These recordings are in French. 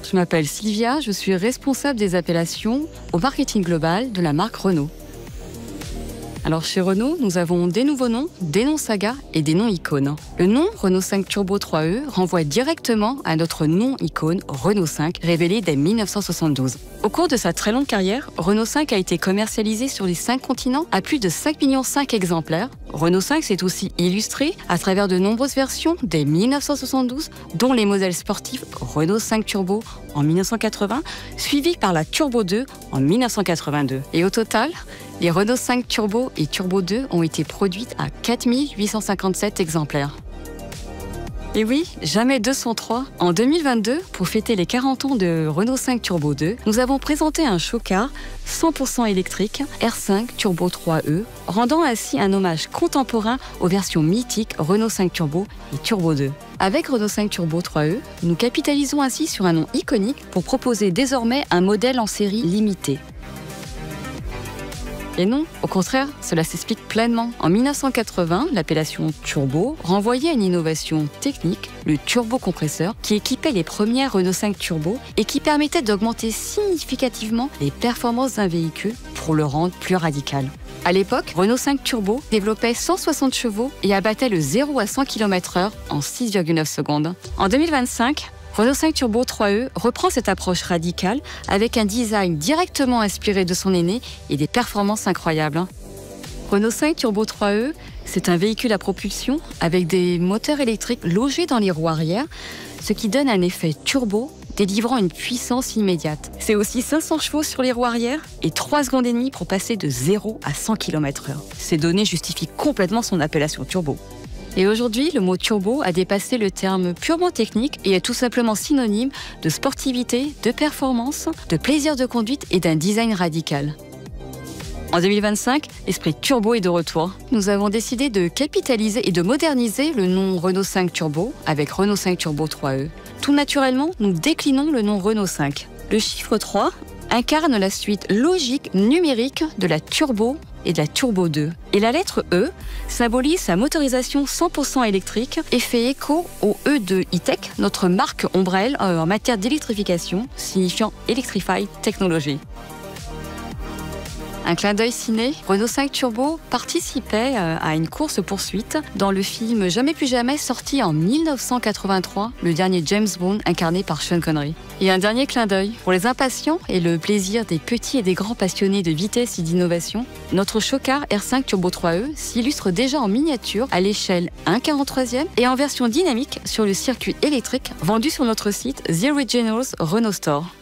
Je m'appelle Sylvia, je suis responsable des appellations au marketing global de la marque Renault. Alors chez Renault, nous avons des nouveaux noms, des noms saga et des noms icônes. Le nom Renault 5 Turbo 3E renvoie directement à notre nom icône Renault 5, révélé dès 1972. Au cours de sa très longue carrière, Renault 5 a été commercialisé sur les 5 continents à plus de 5,5 millions exemplaires. Renault 5 s'est aussi illustré à travers de nombreuses versions dès 1972, dont les modèles sportifs Renault 5 Turbo en 1980, suivis par la Turbo 2 en 1982. Et au total, les Renault 5 Turbo et Turbo 2 ont été produites à 4 857 exemplaires. Et oui, jamais 203. En 2022, pour fêter les 40 ans de Renault 5 Turbo 2, nous avons présenté un show-car 100% électrique R5 Turbo 3E, rendant ainsi un hommage contemporain aux versions mythiques Renault 5 Turbo et Turbo 2. Avec Renault 5 Turbo 3E, nous capitalisons ainsi sur un nom iconique pour proposer désormais un modèle en série limitée. Et non, au contraire, cela s'explique pleinement. En 1980, l'appellation Turbo renvoyait à une innovation technique, le turbocompresseur, qui équipait les premières Renault 5 Turbo et qui permettait d'augmenter significativement les performances d'un véhicule pour le rendre plus radical. À l'époque, Renault 5 Turbo développait 160 chevaux et abattait le 0 à 100 km/h en 6,9 secondes. En 2025, Renault 5 Turbo 3E reprend cette approche radicale avec un design directement inspiré de son aîné et des performances incroyables. Renault 5 Turbo 3E, c'est un véhicule à propulsion avec des moteurs électriques logés dans les roues arrière, ce qui donne un effet turbo délivrant une puissance immédiate. C'est aussi 500 chevaux sur les roues arrière et 3 secondes et demie pour passer de 0 à 100 km/h. Ces données justifient complètement son appellation turbo. Et aujourd'hui, le mot turbo a dépassé le terme purement technique et est tout simplement synonyme de sportivité, de performance, de plaisir de conduite et d'un design radical. En 2025, l'esprit turbo est de retour. Nous avons décidé de capitaliser et de moderniser le nom Renault 5 Turbo avec Renault 5 Turbo 3E. Tout naturellement, nous déclinons le nom Renault 5. Le chiffre 3 incarne la suite logique numérique de la Turbo et de la Turbo 2. Et la lettre E symbolise sa motorisation 100% électrique et fait écho au E de E-Tech, notre marque ombrelle en matière d'électrification, signifiant Electrified Technology. Un clin d'œil ciné, Renault 5 Turbo participait à une course-poursuite dans le film Jamais plus jamais, sorti en 1983, le dernier James Bond incarné par Sean Connery. Et un dernier clin d'œil, pour les impatients et le plaisir des petits et des grands passionnés de vitesse et d'innovation, notre show-car R5 Turbo 3E s'illustre déjà en miniature à l'échelle 1/43e et en version dynamique sur le circuit électrique vendu sur notre site The Originals Renault Store.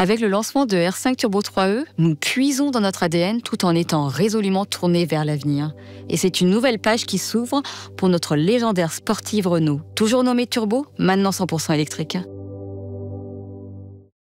Avec le lancement de R5 Turbo 3E, nous puisons dans notre ADN tout en étant résolument tournés vers l'avenir. Et c'est une nouvelle page qui s'ouvre pour notre légendaire sportive Renault. Toujours nommée Turbo, maintenant 100% électrique.